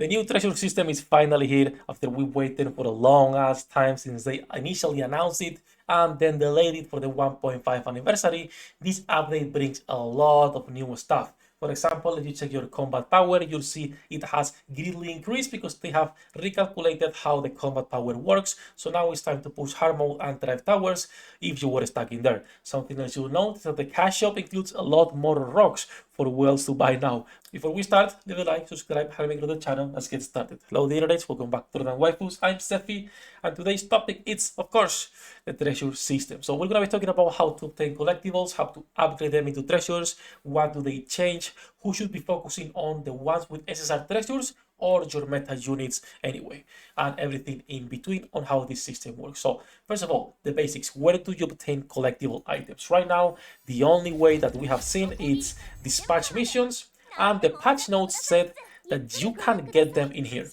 The new treasure system is finally here after we waited for a long ass time since they initially announced it and then delayed it for the 1.5 anniversary. This update brings a lot of new stuff. For example, if you check your combat power, you'll see it has greatly increased because they have recalculated how the combat power works. So now it's time to push hard mode and drive towers if you were stuck in there. Something else you'll note is that the cash shop includes a lot more rocks for whales to buy now. Before we start, leave a like, subscribe, help me grow the channel. Let's get started. Hello the internet, welcome back to the Waifus. I'm Sefhi, and today's topic is, of course, the treasure system. So we're gonna be talking about how to obtain collectibles, how to upgrade them into treasures, what do they change, who should be focusing on the ones with SSR treasures or your meta units anyway, and everything in between on how this system works. So first of all, the basics. Where do you obtain collectible items? Right now, the only way that we have seen is dispatch missions, and the patch notes said that you can get them in here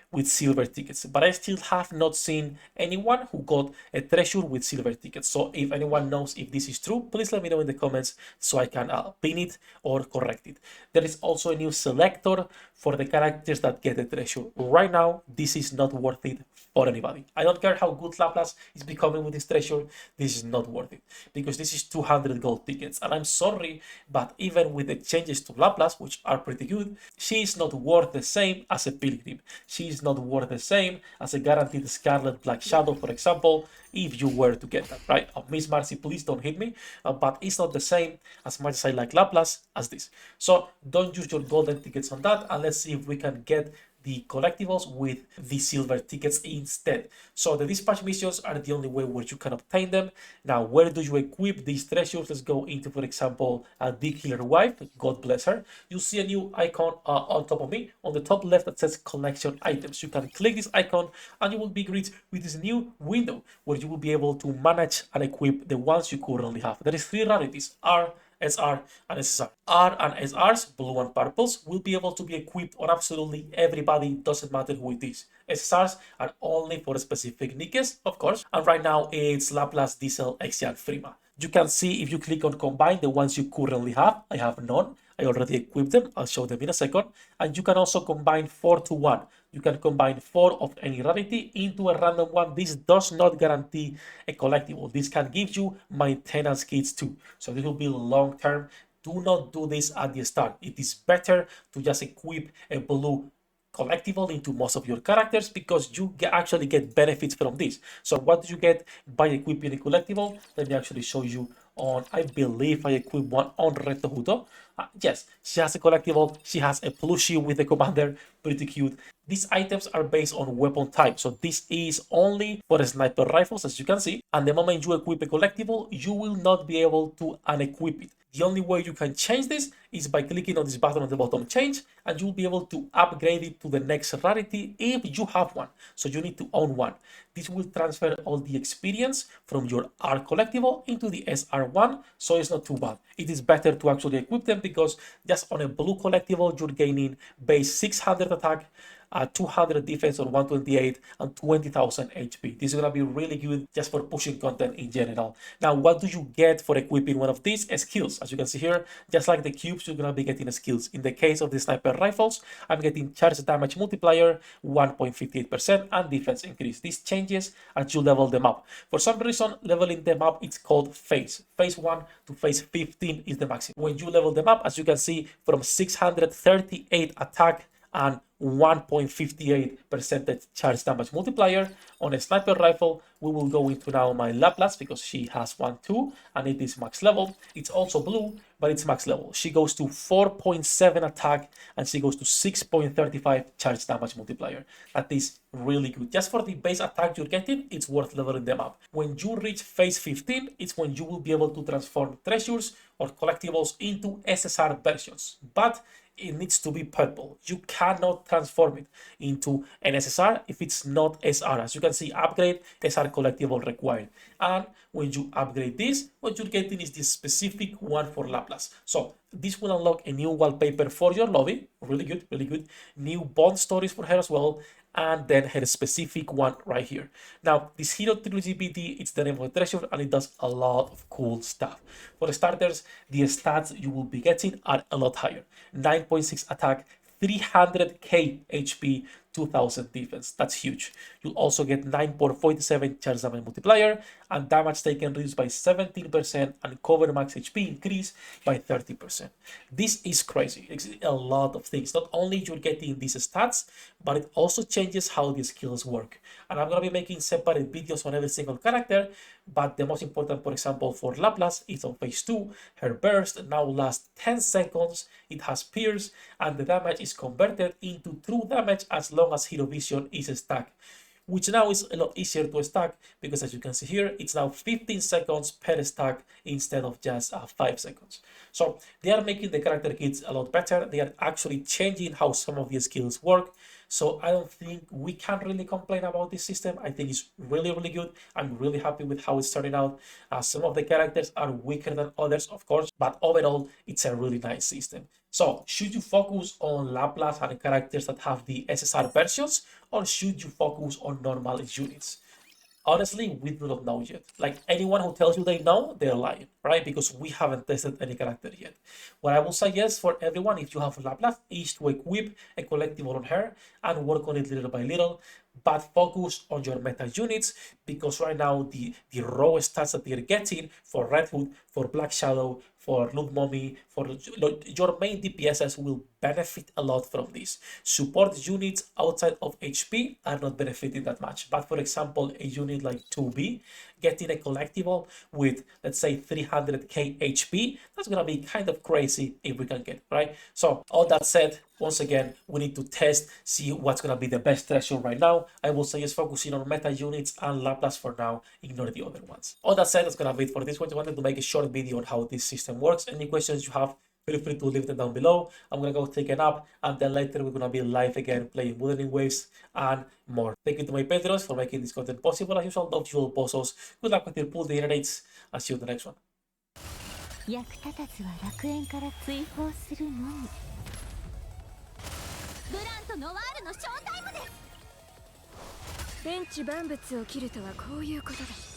with silver tickets, but I still have not seen anyone who got a treasure with silver tickets. So if anyone knows if this is true, please let me know in the comments so I can pin it or correct it. There is also a new selector for the characters that get a treasure. Right now, this is not worth it for anybody. I don't care how good Laplace is becoming with this treasure, this is not worth it because this is 200 gold tickets, and I'm sorry, but even with the changes to Laplace, which are pretty good, she is not worth the same as a pilgrim. She is not worth the same as a guaranteed Scarlet Black Shadow, for example, if you were to get that, right? Miss Marcy, please don't hit me, but it's not the same as much as I like Laplace as this. So don't use your golden tickets on that, and let's see if we can get the collectibles with the silver tickets instead. So the dispatch missions are the only way where you can obtain them. Now, where do you equip these treasures? Let's go into, for example, a big killer wife, God bless her. You see a new icon on top of me, on the top left that says collection items. You can click this icon and you will be greeted with this new window where you will be able to manage and equip the ones you currently have. There is 3 rarities, R, SR, and SSR. R and SRs, blue and purples, will be able to be equipped on absolutely everybody, doesn't matter who it is. SSRs are only for specific NIKKEs, of course, and right now it's Laplace, Diesel, Exian, Frima. You can see if you click on combine the ones you currently have. I have none. I already equipped them. I'll show them in a second. And you can also combine 4 to 1. You can combine 4 of any rarity into a random one. This does not guarantee a collectible. This can give you maintenance kits too. So this will be long term. Do not do this at the start. It is better to just equip a blue collectible into most of your characters because you actually get benefits from this. So what do you get by equipping a collectible? Let me actually show you on, I believe I equipped one on Reto Huto. Yes, she has a collectible, she has a plushie with the commander, pretty cute. These items are based on weapon type, so this is only for sniper rifles, as you can see, and the moment you equip a collectible, you will not be able to unequip it. The only way you can change this is by clicking on this button on the bottom, change, and you will be able to upgrade it to the next rarity if you have one. So you need to own one. This will transfer all the experience from your R collectible into the SR1, so it's not too bad. It is better to actually equip them because just on a blue collectible, you're gaining base 600 attack, 200 defense on 128 and 20,000 HP. This is gonna be really good just for pushing content in general. Now, what do you get for equipping one of these? Skills. As you can see here, just like the cubes, you're gonna be getting skills. In the case of the sniper rifles, I'm getting charge damage multiplier 1.58% and defense increase. These changes as you level them up. For some reason, leveling them up, it's called phase. Phase 1 to phase 15 is the maximum. When you level them up, as you can see, from 638 attack and 1.58% charge damage multiplier on a sniper rifle. We will go into now my Laplace because she has one too, and it is max level. It's also blue, but it's max level. She goes to 4.7 attack and she goes to 6.35 charge damage multiplier. That is really good. Just for the base attack you're getting, it's worth leveling them up. When you reach phase 15, it's when you will be able to transform treasures or collectibles into SSR versions. But it needs to be purple. You cannot transform it into an SSR if it's not SR. As you can see, upgrade SR collectible required. And when you upgrade this, what you're getting is this specific one for Laplace. So this will unlock a new wallpaper for your lobby. Really good, really good. New bond stories for her as well. And then her specific one right here. Now, this Hero Trilogy BT, it's the name of the treasure, and it does a lot of cool stuff. For starters, the stats you will be getting are a lot higher. 9.6 attack, 300k HP, 2000 defense. That's huge. You'll also get 9.47 charge damage multiplier, and damage taken reduced by 17%, and cover max HP increased by 30%. This is crazy. It's a lot of things. Not only you're getting these stats, but it also changes how the skills work. And I'm gonna be making separate videos on every single character, but the most important, for example, for Laplace, is on phase 2. Her burst now lasts 10 seconds, it has pierce, and the damage is converted into true damage as long as Hero Vision is stacked, which now is a lot easier to stack because, as you can see here, it's now 15 seconds per stack instead of just 5 seconds. So they are making the character kits a lot better. They are actually changing how some of the skills work. So I don't think we can really complain about this system. I think it's really, really good. I'm really happy with how it's starting out. Some of the characters are weaker than others, of course, but overall, it's a really nice system. So should you focus on Laplace and characters that have the SSR versions, or should you focus on normal units? Honestly, we do not know yet. Like, anyone who tells you they know, they're lying, right? Because we haven't tested any character yet. What I will suggest for everyone, if you have Laplace, is to equip a collectible on her and work on it little by little, but focus on your meta units, because right now the raw stats that they're getting for Red Hood, for Black Shadow, for Loot Mommy, for your main DPSs will benefit a lot from this. Support units outside of HP are not benefiting that much. But for example, a unit like 2B, getting a collectible with, let's say, 300k HP, that's gonna be kind of crazy if we can get, right? So all that said, once again, we need to test, see what's gonna be the best treasure right now. I will suggest focusing on meta units and Laplace for now, ignore the other ones. All that said, that's gonna be it for this one. I wanted to make a short video on how this system works. Any questions you have, feel free to leave them down below. I'm gonna go take a nap, and then later we're gonna be live again playing Wuthering Waves and more. Thank you to my patrons for making this content possible. As usual, love you all, bossos. Good luck with your pool day rates. I'll see you in the next one. 役立たずは楽園から追放するのみ。ブランとノワールのショータイムです。天地万物を切るとはこういうことだ。